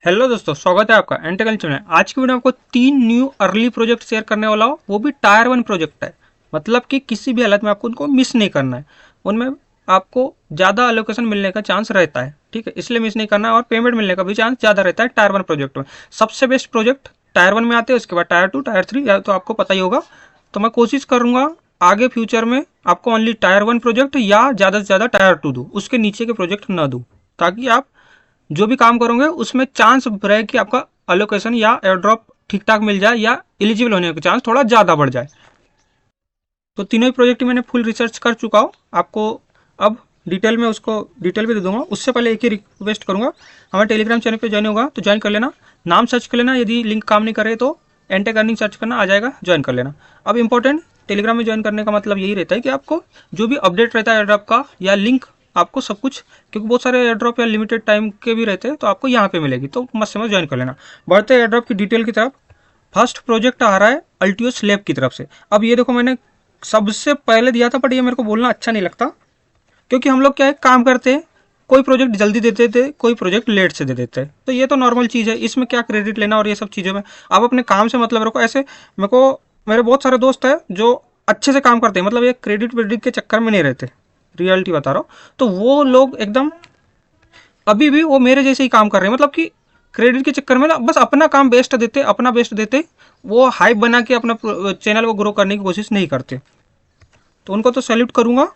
Hello दोस्तों, स्वागत है आपका एंटेकल्चर में। आज की वीडियो में आपको 3 न्यू अर्ली प्रोजेक्ट शेयर करने वाला हूँ, वो भी टायर 1 प्रोजेक्ट है। मतलब कि किसी भी हालत में आपको उनको मिस नहीं करना है। उनमें आपको ज़्यादा अलोकेशन मिलने का चांस रहता है, ठीक है, इसलिए मिस नहीं करना है। और पेमेंट मिलने का भी चांस ज़्यादा रहता है टायर 1 प्रोजेक्ट में। सबसे बेस्ट प्रोजेक्ट टायर 1 में आते हैं, उसके बाद टायर 2, टायर 3 या तो आपको पता ही होगा। तो मैं कोशिश करूँगा आगे फ्यूचर में आपको ओनली टायर 1 प्रोजेक्ट या ज़्यादा से ज़्यादा टायर 2 दूँ, उसके नीचे के प्रोजेक्ट ना दूँ, ताकि आप जो भी काम करोगे उसमें चांस रहे कि आपका अलोकेशन या एयर ड्रॉप ठीक ठाक मिल जाए या एलिजिबल होने का चांस थोड़ा ज़्यादा बढ़ जाए। तो तीनों ही प्रोजेक्ट मैंने फुल रिसर्च कर चुका हूँ। आपको अब डिटेल में उसको डिटेल भी दे दूंगा। उससे पहले एक ही रिक्वेस्ट करूंगा, हमारे टेलीग्राम चैनल पे ज्वाइन होगा तो ज्वाइन कर लेना। नाम सर्च कर लेना, यदि लिंक काम नहीं करे तो एंटेक अर्निंग सर्च करना आ जाएगा, ज्वाइन कर लेना। अब इंपॉर्टेंट, टेलीग्राम में ज्वाइन करने का मतलब यही रहता है कि आपको जो भी अपडेट रहता है एयरड्रॉप का या लिंक, आपको सब कुछ, क्योंकि बहुत सारे एयरड्रॉप या लिमिटेड टाइम के भी रहते हैं, तो आपको यहाँ पे मिलेगी। तो मस्त से मस्त ज्वाइन कर लेना। बढ़ते एयरड्रॉप की डिटेल की तरफ। फर्स्ट प्रोजेक्ट आ रहा है अल्टियोस लैब की तरफ से। अब ये देखो, मैंने सबसे पहले दिया था, बट ये मेरे को बोलना अच्छा नहीं लगता, क्योंकि हम लोग क्या है, काम करते हैं, कोई प्रोजेक्ट जल्दी दे देते थे, कोई प्रोजेक्ट लेट से दे देते हैं। तो ये तो नॉर्मल चीज़ है, इसमें क्या क्रेडिट लेना और ये सब चीज़ों में आप अपने काम से मतलब रखो। ऐसे मेरे को, मेरे बहुत सारे दोस्त हैं जो अच्छे से काम करते हैं, मतलब ये क्रेडिट वेडिट के चक्कर में नहीं रहते, रियलिटी बता रहा हूँ। तो वो लोग एकदम अभी भी वो मेरे जैसे ही काम कर रहे हैं, मतलब कि क्रेडिट के चक्कर में ना बस अपना काम बेस्ट देते, अपना बेस्ट देते, वो हाइप बना के अपना चैनल को ग्रो करने की कोशिश नहीं करते। तो उनको तो सैल्यूट करूंगा।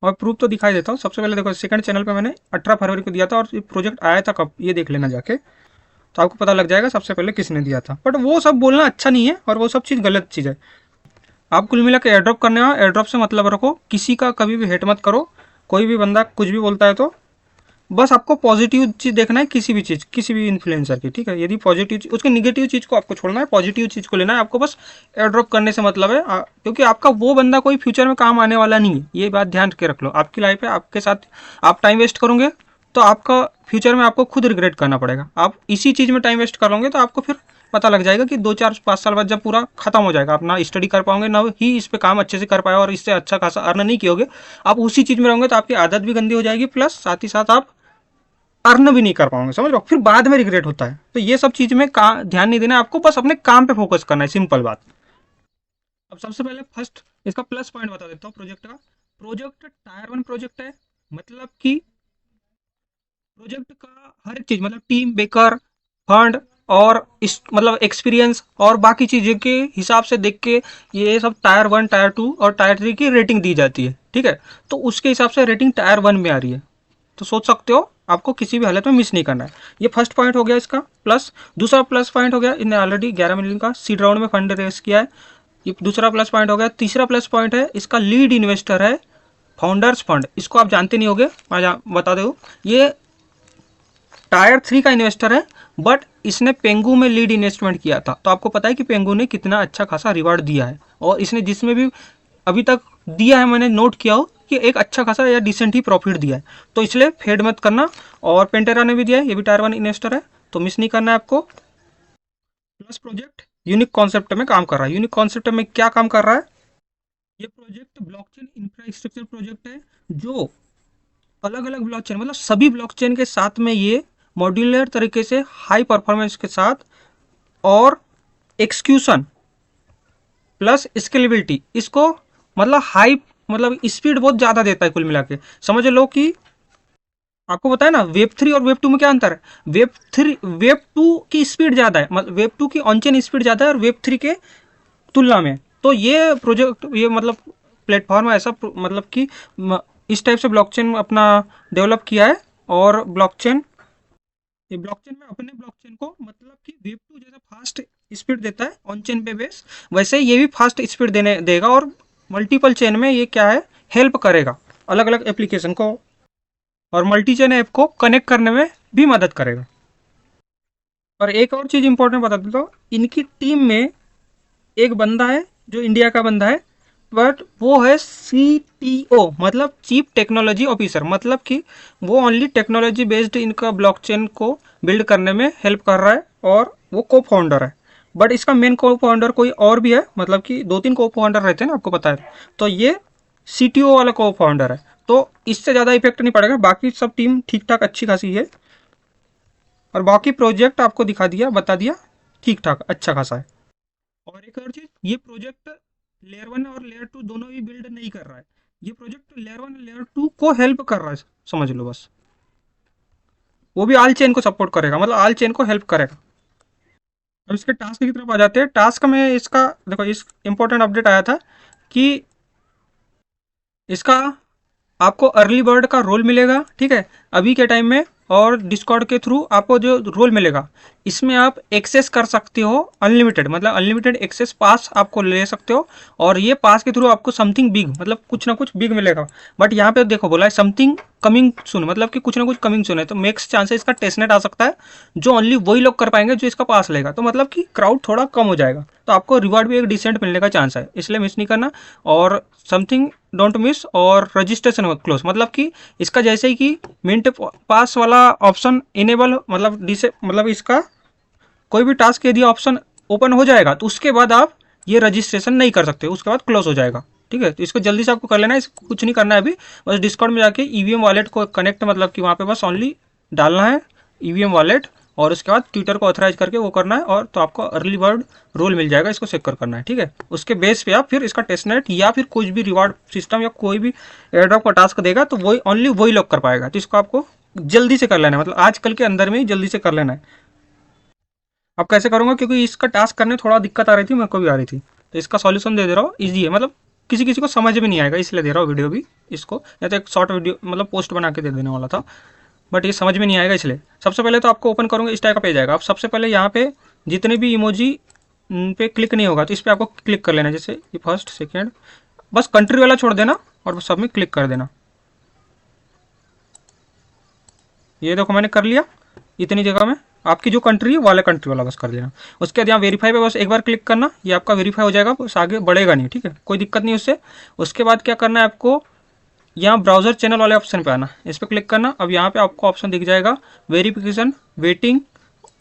और प्रूफ तो दिखाई देता हूँ। सबसे पहले देखो, सेकंड चैनल पे मैंने 18 फरवरी को दिया था, और ये प्रोजेक्ट आया था कब ये देख लेना जाके, तो आपको पता लग जाएगा सबसे पहले किसने दिया था। बट वो सब बोलना अच्छा नहीं है, और वो सब चीज़ गलत चीज़ है। आप कुल मिला के एयरड्रॉप करने हो, एयरड्रॉप से मतलब रखो, किसी का कभी भी हेट मत करो। कोई भी बंदा कुछ भी बोलता है तो बस आपको पॉजिटिव चीज़ देखना है, किसी भी चीज़, किसी भी इन्फ्लुएंसर की, ठीक है। यदि पॉजिटिव, उसके निगेटिव चीज़ को आपको छोड़ना है, पॉजिटिव चीज़ को लेना है आपको। बस एयर ड्रॉप करने से मतलब है, क्योंकि आपका वो बंदा कोई फ्यूचर में काम आने वाला नहीं है, ये बात ध्यान के रख लो। आपकी लाइफ है, आपके साथ आप टाइम वेस्ट करोगे तो आपका फ्यूचर में आपको खुद रिग्रेट करना पड़ेगा। आप इसी चीज़ में टाइम वेस्ट करोगे तो आपको फिर पता लग जाएगा कि 2 4 5 साल बाद जब पूरा खत्म हो जाएगा, अपना स्टडी कर पाओगे ना, ही इस पे काम अच्छे से कर पाए और इससे अच्छा खासा अर्न नहीं कियोगे, आप उसी चीज़ में रहोगे, तो आपकी आदत भी गंदी हो जाएगी, प्लस साथ ही साथ आप अर्न भी नहीं कर पाओगे, समझ लो, फिर बाद में रिग्रेट होता है। तो ये सब चीज में ध्यान नहीं देना है आपको, बस अपने काम पे फोकस करना है, सिंपल बात। अब सबसे पहले फर्स्ट इसका प्लस पॉइंट बता देता हूँ प्रोजेक्ट का। प्रोजेक्ट टायर 1 प्रोजेक्ट है, मतलब कि प्रोजेक्ट का हर एक चीज, मतलब टीम बेकर, फंड और इस मतलब एक्सपीरियंस और बाकी चीज़ों के हिसाब से देख के ये सब टायर 1, टायर 2 और टायर 3 की रेटिंग दी जाती है, ठीक है। तो उसके हिसाब से रेटिंग टायर 1 में आ रही है, तो सोच सकते हो आपको किसी भी हालत में मिस नहीं करना है। ये फर्स्ट पॉइंट हो गया इसका प्लस। दूसरा प्लस पॉइंट हो गया, इन्हें ऑलरेडी 11 मिलियन का सीड राउंड में फंड रेस किया है, ये दूसरा प्लस पॉइंट हो गया। तीसरा प्लस पॉइंट है, इसका लीड इन्वेस्टर है फाउंडर्स फंड। इसको आप जानते नहीं होगे, मैं बता दो, ये टायर 3 का इन्वेस्टर है, बट इसने पेंगू में लीड इन्वेस्टमेंट किया था। तो आपको पता है कि पेंगू ने कितना अच्छा खासा रिवार्ड दिया है, और इसने जिसमें भी अभी तक दिया है, मैंने नोट किया हो कि एक अच्छा खासा या डिसेंट ही प्रॉफिट दिया है। तो इसलिए फेड मत करना। और पेंटेरा ने भी दिया है, ये भी टायर 1 इन्वेस्टर है, तो मिस नहीं करना है आपको। प्लस प्रोजेक्ट यूनिक कॉन्सेप्ट में काम कर रहा है। यूनिक कॉन्सेप्ट में क्या काम कर रहा है, ये प्रोजेक्ट ब्लॉकचेन इंफ्रास्ट्रक्चर प्रोजेक्ट है, जो अलग अलग ब्लॉकचेन, मतलब सभी ब्लॉकचेन के साथ में ये मॉड्यूलर तरीके से हाई परफॉर्मेंस के साथ और एक्सक्यूशन प्लस स्केलेबिलिटी, इसको मतलब हाई, मतलब स्पीड बहुत ज़्यादा देता है। कुल मिला के समझ लो कि आपको बताया ना, वेब 3 और वेब 2 में क्या अंतर है। वेब 2 की स्पीड ज़्यादा है, मतलब वेब 2 की ऑनचेन स्पीड ज़्यादा है और वेब 3 के तुलना में। तो ये प्रोजेक्ट, ये मतलब प्लेटफॉर्म ऐसा, मतलब कि इस टाइप से ब्लॉकचेन अपना डेवलप किया है। और ब्लॉकचेन, ये ब्लॉकचेन में अपने ब्लॉकचेन को, मतलब कि वेब 2 जैसा फास्ट स्पीड देता है ऑन चेन पे बेस, वैसे ये भी फास्ट स्पीड देने देगा, और मल्टीपल चेन में ये क्या है, हेल्प करेगा अलग अलग एप्लीकेशन को, और मल्टी चेन ऐप को कनेक्ट करने में भी मदद करेगा। और एक और चीज़ इंपॉर्टेंट बता देता हूँ, इनकी टीम में एक बंदा है जो इंडिया का बंदा है, बट वो है CTO, मतलब चीफ टेक्नोलॉजी ऑफिसर, मतलब कि वो ओनली टेक्नोलॉजी बेस्ड इनका ब्लॉकचेन को बिल्ड करने में हेल्प कर रहा है, और वो को फाउंडर है। बट इसका मेन को फाउंडर कोई और भी है, मतलब कि 2 3 को फाउंडर रहते हैं ना, आपको पता है। तो ये CTO वाला को फाउंडर है, तो इससे ज़्यादा इफेक्ट नहीं पड़ेगा, बाकी सब टीम ठीक ठाक अच्छी खासी है। और बाकी प्रोजेक्ट आपको दिखा दिया, बता दिया, ठीक ठाक अच्छा खासा है। और एक और चीज़, ये प्रोजेक्ट लेयर 1 और लेयर 2 दोनों भी बिल्ड नहीं कर रहा है, ये प्रोजेक्ट लेयर 1 लेयर 2 को हेल्प कर रहा है, समझ लो बस। वो भी आल चेन को सपोर्ट करेगा, मतलब आल चेन को हेल्प करेगा। अब इसके टास्क की तरफ आ जाते हैं। टास्क में इसका देखो, इस इंपॉर्टेंट अपडेट आया था कि इसका आपको अर्ली बर्ड का रोल मिलेगा, ठीक है, अभी के टाइम में। और डिस्कॉर्ड के थ्रू आपको जो रोल मिलेगा, इसमें आप एक्सेस कर सकते हो अनलिमिटेड, मतलब अनलिमिटेड एक्सेस पास आपको ले सकते हो। और ये पास के थ्रू आपको समथिंग बिग, मतलब कुछ ना कुछ बिग मिलेगा। बट यहाँ पे देखो बोला है समथिंग कमिंग सुन, मतलब कि कुछ ना कुछ कमिंग सुन है, तो मेक्स चांसेस इसका टेस्टनेट आ सकता है, जो ओनली वही लोग कर पाएंगे जो इसका पास लेगा, तो मतलब कि क्राउड थोड़ा कम हो जाएगा, तो आपको रिवार्ड भी एक डिसेंट मिलने का चांस है, इसलिए मिस नहीं करना। और समथिंग डोंट मिस, और रजिस्ट्रेशन क्लोज, मतलब कि इसका जैसे ही कि मिंट पास वाला ऑप्शन इनेबल, मतलब डिसे, मतलब इसका कोई भी टास्क यदि ऑप्शन ओपन हो जाएगा तो उसके बाद आप ये रजिस्ट्रेशन नहीं कर सकते, उसके बाद क्लोज हो जाएगा, ठीक है। तो इसको जल्दी से आपको कर लेना है, इसको कुछ नहीं करना है अभी, बस डिस्कॉर्ड में जाके ईवीएम वॉलेट को कनेक्ट, मतलब कि वहाँ पे बस ओनली डालना है ईवीएम वॉलेट, और उसके बाद ट्विटर को ऑथराइज करके वो करना है, और तो आपको अर्ली बर्ड रोल मिल जाएगा, इसको चेक करना है, ठीक है। उसके बेस पे आप फिर इसका टेस्टनेट या फिर कुछ भी रिवार्ड सिस्टम या कोई भी एयरड्रॉप का टास्क देगा तो वही ओनली वही लोग कर पाएगा, तो इसको आपको जल्दी से कर लेना है, मतलब आजकल के अंदर में ही जल्दी से कर लेना है। अब कैसे करूँगा, क्योंकि इसका टास्क करने में थोड़ा दिक्कत आ रही थी, मेरे को भी आ रही थी, तो इसका सॉल्यूशन दे रहा हूँ, ईजी है, मतलब किसी किसी को समझ में नहीं आएगा, इसलिए दे रहा हूँ वीडियो भी इसको, या तो एक शॉर्ट वीडियो मतलब पोस्ट बना के दे देने वाला था, बट ये समझ में नहीं आएगा, इसलिए सबसे पहले तो आपको ओपन करूँगा, इस टाइप का पेज आएगा। आप सबसे पहले यहाँ पे जितने भी इमोजी पे क्लिक नहीं होगा तो इस पर आपको क्लिक कर लेना, जैसे ये फर्स्ट सेकेंड, बस कंट्री वाला छोड़ देना और सब में क्लिक कर देना। ये देखो मैंने कर लिया, इतनी जगह में आपकी जो कंट्री है वाले कंट्री वाला बस कर देना। उसके बाद यहाँ वेरीफाई पे बस एक बार क्लिक करना, ये आपका वेरीफाई हो जाएगा, बस आगे बढ़ेगा नहीं, ठीक है, कोई दिक्कत नहीं उससे। उसके बाद क्या करना है आपको, यहाँ ब्राउजर चैनल वाले ऑप्शन पे आना, इस पर क्लिक करना। अब यहाँ पे आपको ऑप्शन दिख जाएगा वेरिफिकेशन वेटिंग,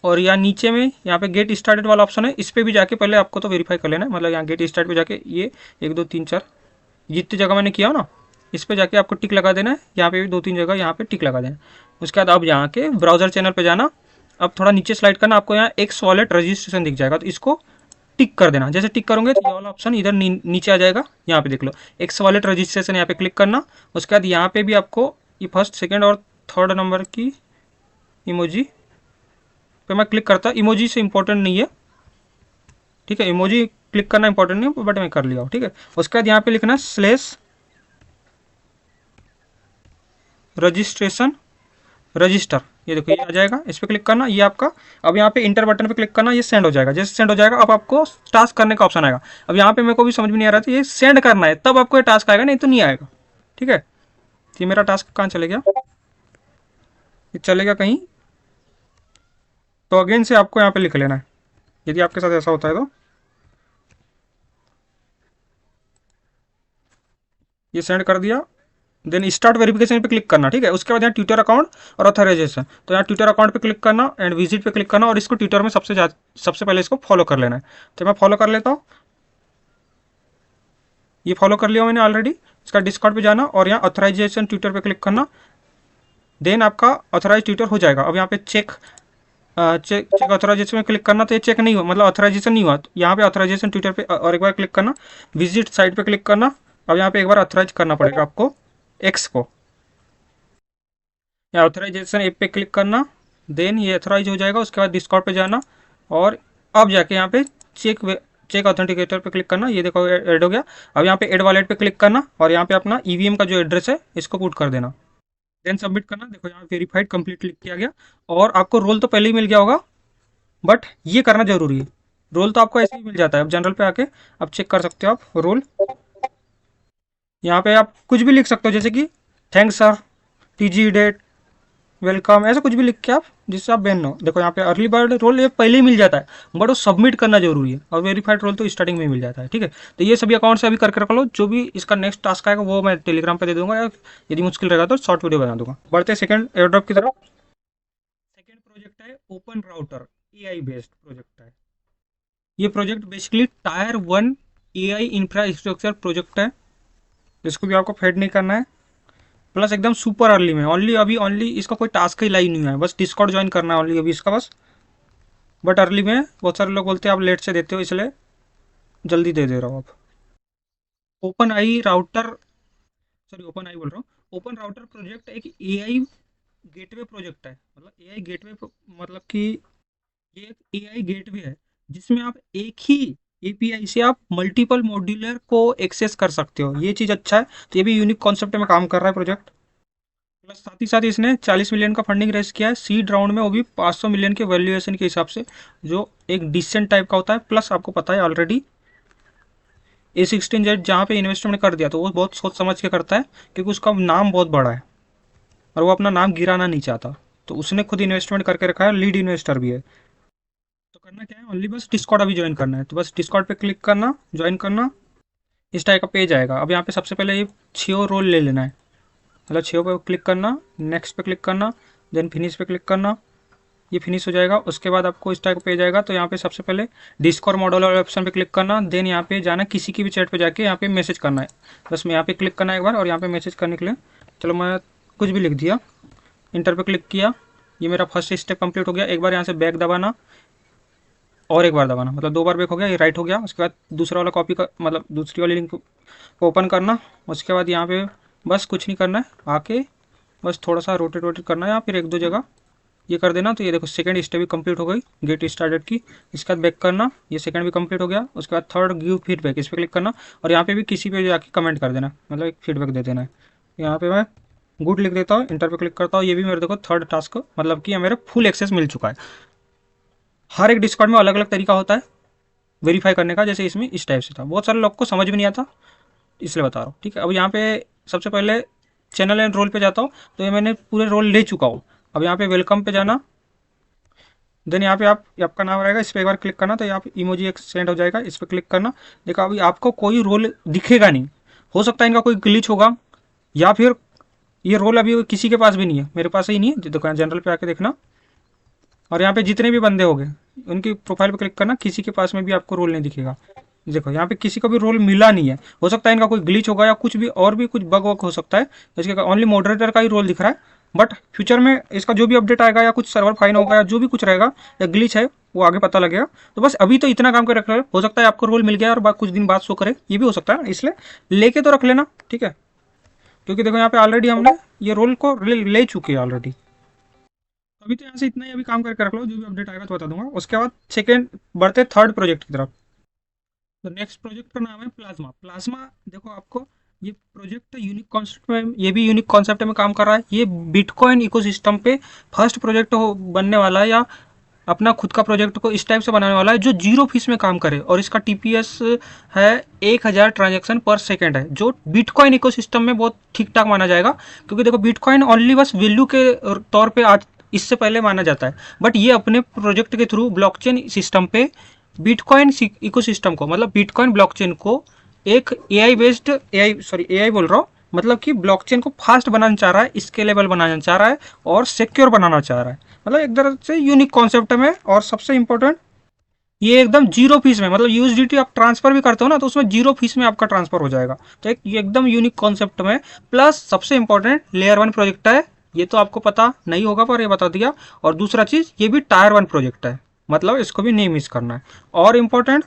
और यहाँ नीचे में यहाँ पे गेट स्टार्टेड वाला ऑप्शन है, इस पर भी जाके पहले आपको तो वेरीफाई कर लेना है, मतलब यहाँ गेट स्टार्ट पे जाके ये 1 2 3 4 जितनी जगह मैंने किया हो ना, इस पर जाके आपको टिक लगा देना है, यहाँ पे भी 2 3 जगह यहाँ पे टिक लगा देना है। उसके बाद अब यहाँ के ब्राउजर चैनल पे जाना, अब थोड़ा नीचे स्लाइड करना, आपको यहाँ एक्स वॉलेट रजिस्ट्रेशन दिख जाएगा, तो इसको टिक कर देना। जैसे टिक करोगे तो ये वाला ऑप्शन इधर नीचे आ जाएगा, यहाँ पे देख लो एक्स वॉलेट रजिस्ट्रेशन, यहाँ पे क्लिक करना। उसके बाद यहाँ पे भी आपको ये फर्स्ट सेकेंड और थर्ड नंबर की इमोजी पे मैं क्लिक करता, इमोजी से इंपॉर्टेंट नहीं है, ठीक है, इमोजी क्लिक करना इंपॉर्टेंट नहीं है, बट मैं कर लिया हूँ, ठीक है। उसके बाद यहाँ पे लिखना स्लेश रजिस्ट्रेशन रजिस्टर, ये देखो ये आ जाएगा, इस पर क्लिक करना, ये आपका। अब यहाँ पे इंटर बटन पे क्लिक करना, ये सेंड हो जाएगा। जैसे सेंड हो जाएगा अब आपको टास्क करने का ऑप्शन आएगा। अब यहाँ पे मेरे को भी समझ में नहीं आ रहा था, ये सेंड करना है तब आपको ये टास्क आएगा, नहीं तो नहीं आएगा, ठीक है। ये मेरा टास्क कहाँ चले गया, ये चलेगा कहीं, तो अगेन से आपको यहाँ पे लिख लेना है, यदि आपके साथ ऐसा होता है तो। ये सेंड कर दिया, देन स्टार्ट वेरिफिकेशन पे क्लिक करना, ठीक है। उसके बाद यहाँ ट्विटर अकाउंट और ऑथराइजेशन, तो यहाँ ट्विटर अकाउंट पे क्लिक करना एंड विजिट पे क्लिक करना, और इसको ट्विटर में सबसे पहले इसको फॉलो कर लेना है। तो मैं फॉलो कर लेता हूँ, ये फॉलो कर लिया मैंने ऑलरेडी। इसका डिस्कॉर्ड पे जाना और यहाँ ऑथराइजेशन ट्विटर पे क्लिक करना, देन आपका ऑथराइज ट्विटर हो जाएगा। अब यहाँ पे चेक चेक ऑथराइजेशन में क्लिक करना, तो ये चेक नहीं हुआ, मतलब ऑथराइजेशन नहीं हुआ, तो यहाँ पे ऑथराइजेशन ट्विटर पे और एक बार क्लिक करना, विजिट साइट पे क्लिक करना। अब यहाँ पे एक बार ऑथराइज करना पड़ेगा आपको एक्स को, या ऑथराइजेशन ऐप पे क्लिक करना, देन ये ऑथराइज हो जाएगा। उसके बाद डिस्कॉर्ड पे जाना और अब जाके यहाँ पे चेक चेक ऑथेंटिकेटर पे क्लिक करना, ये देखो ऐड हो गया। अब यहाँ पे ऐड वॉलेट पे क्लिक करना और यहाँ पे अपना ईवीएम का जो एड्रेस है इसको पुट कर देना, देन सबमिट करना। देखो यहाँ वेरीफाइड कंप्लीट लिख किया गया, और आपको रोल तो पहले ही मिल गया होगा, बट ये करना जरूरी है। रोल तो आपको ऐसे ही मिल जाता है, अब जनरल पे आके आप चेक कर सकते हो आप रोल। यहाँ पे आप कुछ भी लिख सकते हो, जैसे कि थैंक्स सर, टीजी डेट, वेलकम, ऐसा कुछ भी लिख के आप, जिससे आप बैन हो। देखो यहाँ पे अर्ली बर्ड रोल ये पहले ही मिल जाता है, बट वो सबमिट करना जरूरी है, और वेरीफाइड रोल तो स्टार्टिंग में ही मिल जाता है, ठीक है। तो ये सभी अकाउंट से अभी करके रख लो, जो भी इसका नेक्स्ट टास्क आएगा वो मैं टेलीग्राम पे दे दूंगा, या यदि मुश्किल रहेगा तो शॉर्ट वीडियो बना दूंगा। बढ़ते सेकंड एयरड्रॉप की तरफ। सेकंड प्रोजेक्ट है open router, AI based project है। ये project basically tyre 1 AI infrastructure project है, इसको भी आपको फेड नहीं करना है। प्लस एकदम सुपर अर्ली में, ओनली इसका कोई टास्क ही लाई नहीं है, बस डिस्कॉर्ड ज्वाइन करना है ओनली अभी इसका बस। बट अर्ली में बहुत सारे लोग बोलते हैं आप लेट से देते हो, इसलिए जल्दी दे दे रहा हूँ आप। ओपन आई राउटर, सॉरी ओपन आई बोल रहा हूँ, ओपन राउटर प्रोजेक्ट एक एआई गेटवे प्रोजेक्ट है। मतलब एआई गेटवे, मतलब कि ये एक एआई गेटवे है जिसमें आप एक ही एपीआई से आप मल्टीपल मॉड्यूलर को एक्सेस कर सकते हो। ये चीज़ अच्छा है, तो ये भी यूनिक कॉन्सेप्ट में काम कर रहा है प्रोजेक्ट। प्लस साथ ही साथ इसने 40 मिलियन का फंडिंग रेज किया है सीड राउंड में, वो भी 500 मिलियन के वैल्यूएशन के हिसाब से, जो एक डिसेंट टाइप का होता है। प्लस आपको पता है ऑलरेडी A16Z जहाँ पे इन्वेस्टमेंट कर दिया तो वो बहुत सोच समझ के करता है, क्योंकि उसका नाम बहुत बड़ा है और वो अपना नाम गिराना नहीं चाहता, तो उसने खुद इन्वेस्टमेंट करके रखा है, लीड इन्वेस्टर भी है। तो करना क्या है, ओनली बस डिस्कॉर्ड अभी ज्वाइन करना है, तो बस डिस्कॉर्ड पे क्लिक करना, ज्वाइन करना, इस टाइप का पेज आएगा। अब यहाँ पे सबसे पहले ये 6 रोल ले लेना है, मतलब 6 पे क्लिक करना, नेक्स्ट पे क्लिक करना, देन फिनिश पे क्लिक करना, ये फिनिश हो जाएगा। उसके बाद आपको इस टाइप का पेज आएगा, तो यहाँ पे सबसे पहले डिस्कॉर्ड मॉडल वाले ऑप्शन पे क्लिक करना, देन यहाँ पे जाना, किसी की भी चैट पे जाके यहाँ पे मैसेज करना है। बस मैं यहाँ पे क्लिक करना है एक बार, और यहाँ पे मैसेज करने के लिए चलो मैं कुछ भी लिख दिया, इंटर पे क्लिक किया, ये मेरा फर्स्ट स्टेप कंप्लीट हो गया। एक बार यहाँ से बैक दबाना और एक बार दबाना, मतलब 2 बार बैक हो गया, ये राइट हो गया। उसके बाद दूसरा वाला कॉपी का मतलब दूसरी वाली लिंक को ओपन करना। उसके बाद यहाँ पे बस कुछ नहीं करना है, आके बस थोड़ा सा रोटेट रोटेट करना है, या फिर 1-2 जगह ये कर देना। तो ये देखो सेकंड स्टेप भी कंप्लीट हो गई गेट स्टार्टेड की। इसके बाद बैक करना, ये सेकंड भी कंप्लीट हो गया। उसके बाद थर्ड गिव फीडबैक, इस पर क्लिक करना, और यहाँ पे भी किसी पे जाके कमेंट कर देना, मतलब एक फीडबैक दे देना है। यहाँ पे मैं गुड लिख देता हूँ, इंटर पे क्लिक करता हूँ। ये भी मेरे देखो थर्ड टास्क, मतलब कि मेरे फुल एक्सेस मिल चुका है। हर एक डिस्कॉर्ड में अलग अलग तरीका होता है वेरीफाई करने का, जैसे इसमें इस टाइप से था। बहुत सारे लोग को समझ में नहीं आता, इसलिए बता रहा हूँ, ठीक है। अब यहाँ पे सबसे पहले चैनल एंड रोल पे जाता हूँ, तो ये मैंने पूरे रोल ले चुका हूँ। अब यहाँ पे वेलकम पे जाना, देन यहाँ पे आपका नाम रहेगा, इस पर एक बार क्लिक करना, तो यहाँ पे इमोजी एक सेंड हो जाएगा, इस पर क्लिक करना। देखो अभी आपको कोई रोल दिखेगा नहीं, हो सकता है इनका कोई ग्लिच होगा, या फिर ये रोल अभी किसी के पास भी नहीं है, मेरे पास ही नहीं है। दुकान जनरल पे आके देखना, और यहाँ पे जितने भी बंदे हो गए उनकी प्रोफाइल पे क्लिक करना, किसी के पास में भी आपको रोल नहीं दिखेगा। देखो यहाँ पे किसी को भी रोल मिला नहीं है, हो सकता है इनका कोई ग्लिच होगा या कुछ भी और भी कुछ बग वग हो सकता है। इसके ओनली मॉडरेटर का ही रोल दिख रहा है, बट फ्यूचर में इसका जो भी अपडेट आएगा या कुछ सर्वर फाइन होगा या जो भी कुछ रहेगा या ग्लिच है वो आगे पता लगेगा। तो बस अभी तो इतना काम कर रख लो, हो सकता है आपको रोल मिल गया और कुछ दिन बाद शो करे, ये भी हो सकता है, इसलिए लेके तो रख लेना, ठीक है। क्योंकि देखो यहाँ पे ऑलरेडी हमने ये रोल को ले चुके हैं ऑलरेडी। अभी तो यहाँ से इतना ही अभी काम करके रख लो, जो भी अपडेट आएगा तो बता दूंगा। उसके बाद सेकेंड बढ़ते थर्ड प्रोजेक्ट की तरफ। तो नेक्स्ट प्रोजेक्ट का नाम है प्लाज्मा। प्लाज्मा देखो आपको ये प्रोजेक्ट यूनिक कॉन्सेप्ट में, ये भी यूनिक कॉन्सेप्ट में काम कर रहा है। ये बिटकॉइन इकोसिस्टम पे फर्स्ट प्रोजेक्ट बनने वाला है, या अपना खुद का प्रोजेक्ट को इस टाइप से बनाने वाला है जो जीरो फीस में काम करे, और इसका टीपीएस है 1000 ट्रांजेक्शन पर सेकेंड है, जो बिटकॉइन इकोसिस्टम में बहुत ठीक ठाक माना जाएगा। क्योंकि देखो बिटकॉइन ओनली बस वैल्यू के तौर पे आज इससे पहले माना जाता है, बट ये अपने प्रोजेक्ट के थ्रू ब्लॉकचेन सिस्टम पे बिटकॉइन इकोसिस्टम को, मतलब बिटकॉइन ब्लॉकचेन को एक एआई बेस्ड, एआई बोल रहा हूँ, मतलब कि ब्लॉकचेन को फास्ट बनाना चाह रहा है, स्केलेबल बनाना चाह रहा है, और सिक्योर बनाना चाह रहा है। मतलब एक तरह से यूनिक कॉन्सेप्ट में, और सबसे इंपॉर्टेंट ये एकदम जीरो फीस में, मतलब यूएसडीटी आप ट्रांसफर भी करते हो ना, तो उसमें जीरो फीस में आपका ट्रांसफर हो जाएगा। तो एक ये एकदम यूनिक कॉन्सेप्ट में, प्लस सबसे इंपॉर्टेंट लेयर 1 प्रोजेक्ट है। ये तो आपको पता नहीं होगा पर ये बता दिया। और दूसरा चीज, ये भी टायर 1 प्रोजेक्ट है, मतलब इसको भी नहीं मिस करना है। और इम्पोर्टेंट,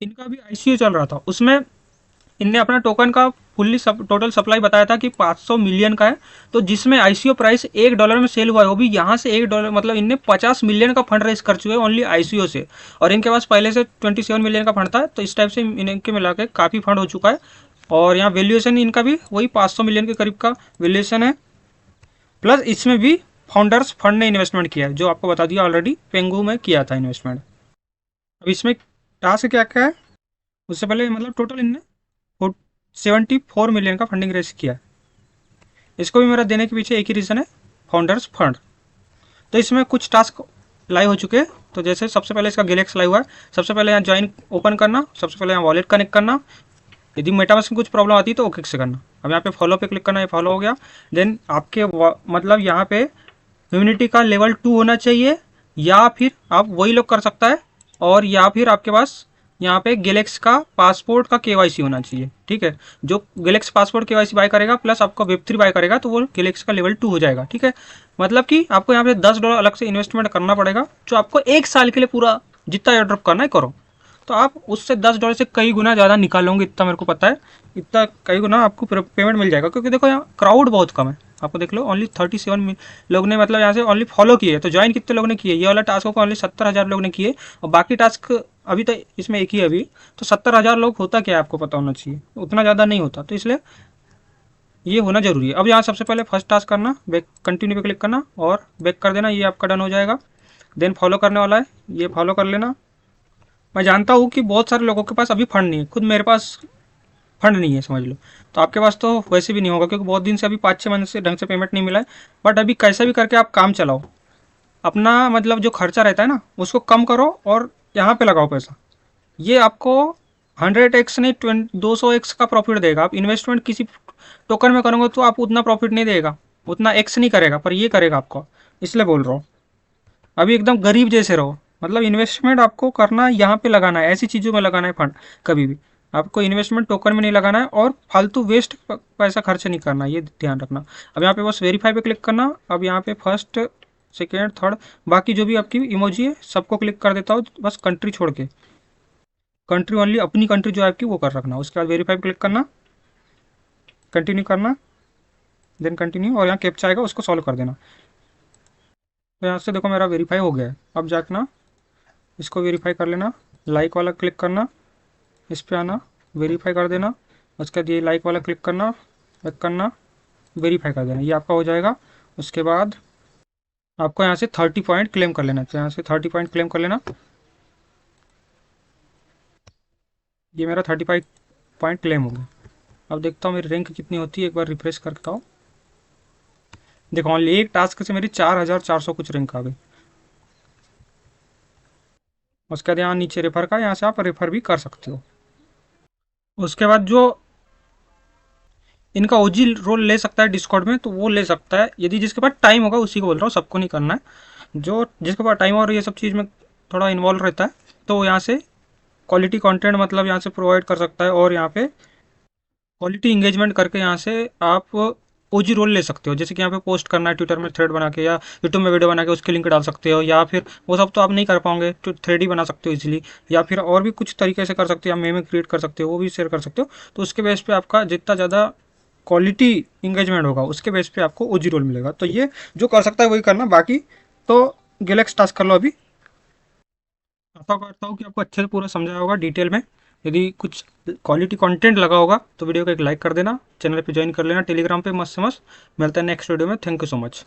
इनका भी आईसीओ चल रहा था, उसमें इनने अपना टोकन का फुल्ली टोटल सप्लाई बताया था कि 500 मिलियन का है, तो जिसमें आईसीओ प्राइस $1 में सेल हुआ है, वो भी यहाँ से $1, मतलब इनने 50 मिलियन का फंड रेज कर चुके हैं ओनली आईसीओ से। और इनके पास पहले से 27 मिलियन का फंड था, तो इस टाइप से इनके मिला के काफ़ी फंड हो चुका है। और यहाँ वैल्यूएशन इनका भी वही 500 मिलियन के करीब का वैल्यूएशन है। प्लस इसमें भी फाउंडर्स फंड ने इन्वेस्टमेंट किया है, जो आपको बता दिया ऑलरेडी, पेंगू में किया था इन्वेस्टमेंट। अब इसमें टास्क क्या क्या है, उससे पहले मतलब टोटल इनने 74 मिलियन का फंडिंग रेज किया। इसको भी मेरा देने के पीछे एक ही रीज़न है, फाउंडर्स फंड। तो इसमें कुछ टास्क लाइव हो चुके हैं। तो जैसे सबसे पहले इसका गैलेक्स लाइव हुआ है। सबसे पहले यहाँ ज्वाइन ओपन करना, सबसे पहले यहाँ वॉलेट कनेक्ट करना, यदि मेटावर्स में कुछ प्रॉब्लम आती है तो ओके से करना। अब यहाँ पे फॉलो पे क्लिक करना, ये फॉलो हो गया। देन आपके मतलब यहाँ पे इम्यूनिटी का लेवल 2 होना चाहिए, या फिर आप वही लोग कर सकता है, और या फिर आपके पास यहाँ पे गैलेक्स का पासपोर्ट का केवाईसी होना चाहिए, ठीक है। जो गैलेक्स पासपोर्ट केवाईसी बाय करेगा प्लस आपका वेब3 बाय करेगा तो वो गैलेक्स का लेवल 2 हो जाएगा, ठीक है। मतलब कि आपको यहाँ पे $10 अलग से इन्वेस्टमेंट करना पड़ेगा, जो आपको 1 साल के लिए पूरा जितना एयरड्रॉप करना है करो। तो आप उससे $10 से कई गुना ज़्यादा निकालोगे, इतना मेरे को पता है। इतना कई गुना आपको पेमेंट मिल जाएगा, क्योंकि देखो यहाँ क्राउड बहुत कम है। आपको देख लो ओनली 37 लोग ने मतलब यहाँ से ओनली फॉलो किए। तो ज्वाइन कितने लोगों ने किए, ये वाला टास्क को ओनली 70,000 लोग ने किए, और बाकी टास्क अभी तो इसमें एक ही है अभी। तो 70,000 लोग होता क्या है आपको पता होना चाहिए, उतना ज़्यादा नहीं होता, तो इसलिए ये होना जरूरी है। अब यहाँ सबसे पहले फर्स्ट टास्क करना, बैक कंटिन्यू पे क्लिक करना और बैक कर देना, ये आपका डन हो जाएगा। देन फॉलो करने वाला है, ये फॉलो कर लेना। मैं जानता हूँ कि बहुत सारे लोगों के पास अभी फंड नहीं है, खुद मेरे पास फंड नहीं है समझ लो। तो आपके पास तो वैसे भी नहीं होगा, क्योंकि बहुत दिन से अभी 5-6 महीने से ढंग से पेमेंट नहीं मिला है। बट अभी कैसे भी करके आप काम चलाओ, अपना मतलब जो खर्चा रहता है ना उसको कम करो और यहाँ पे लगाओ पैसा। ये आपको 100x नहीं 200x का प्रॉफिट देगा। आप इन्वेस्टमेंट किसी टोकन में करोगे तो आप उतना प्रॉफिट नहीं देगा, उतना एक्स नहीं करेगा, पर ये करेगा आपको, इसलिए बोल रहा हूँ। अभी एकदम गरीब जैसे रहो, मतलब इन्वेस्टमेंट आपको करना है यहाँ पे लगाना है, ऐसी चीज़ों में लगाना है फंड। कभी भी आपको इन्वेस्टमेंट टोकन में नहीं लगाना है और फालतू वेस्ट पैसा खर्च नहीं करना है, ये ध्यान रखना। अब यहाँ पे बस वेरीफाई पे क्लिक करना। अब यहाँ पे फर्स्ट सेकेंड थर्ड बाकी जो भी आपकी इमोजी है सबको क्लिक कर देता हूँ, बस कंट्री छोड़ के। कंट्री ओनली अपनी कंट्री जो है आपकी वो कर रखना। उसके बाद वेरीफाई पे क्लिक करना, कंटिन्यू करना, देन कंटिन्यू, और यहाँ कैप्चा आएगा उसको सॉल्व कर देना। तो यहाँ से देखो मेरा वेरीफाई हो गया है। अब जाके ना इसको वेरीफाई कर लेना, लाइक वाला क्लिक करना, इस पे आना, वेरीफाई कर देना। उसके बाद ये लाइक वाला क्लिक करना, बैक करना, वेरीफाई कर देना, ये आपका हो जाएगा। उसके बाद आपको यहाँ से 30 पॉइंट क्लेम कर लेना। तो यहाँ से 30 पॉइंट क्लेम कर लेना। ये मेरा 35 पॉइंट क्लेम हो गया। अब देखता हूँ मेरी रैंक कितनी होती है, एक बार रिफ्रेश करता हूँ। देखो ओनली एक टास्क से मेरी 4,400 कुछ रैंक आ गई। उसके बाद यहाँ नीचे रेफर का, यहाँ से आप रेफर भी कर सकते हो। उसके बाद जो इनका ओजी रोल ले सकता है डिस्कॉर्ड में तो वो ले सकता है, यदि जिसके पास टाइम होगा, उसी को बोल रहा हूँ, सबको नहीं करना है। जो जिसके पास टाइम और ये सब चीज़ में थोड़ा इन्वॉल्व रहता है तो यहाँ से क्वालिटी कंटेंट मतलब यहाँ से प्रोवाइड कर सकता है, और यहाँ पे क्वालिटी इंगेजमेंट करके यहाँ से आप ओजी रोल ले सकते हो। जैसे कि यहाँ पे पोस्ट करना है ट्विटर में थ्रेड बना के, या यूट्यूब में वीडियो बना के उसकी लिंक डाल सकते हो, या फिर वो सब तो आप नहीं कर पाओगे तो थ्रेड ही बना सकते हो इजीली, या फिर और भी कुछ तरीके से कर सकते हो, या मेमे क्रिएट कर सकते हो, वो भी शेयर कर सकते हो। तो उसके बेस पे आपका जितना ज़्यादा क्वालिटी इंगेजमेंट होगा उसके बेस पे आपको ओजी रोल मिलेगा। तो ये जो कर सकता है वही करना, बाकी तो गैलेक्स टास्क कर लो अभी। आशा करता हूँ कि आपको अच्छे से पूरा समझाया होगा डिटेल में। यदि कुछ क्वालिटी कंटेंट लगा होगा तो वीडियो को एक लाइक कर देना, चैनल पे ज्वाइन कर लेना टेलीग्राम पे, मस्त से मस्त। मिलता है नेक्स्ट वीडियो में, थैंक यू सो मच।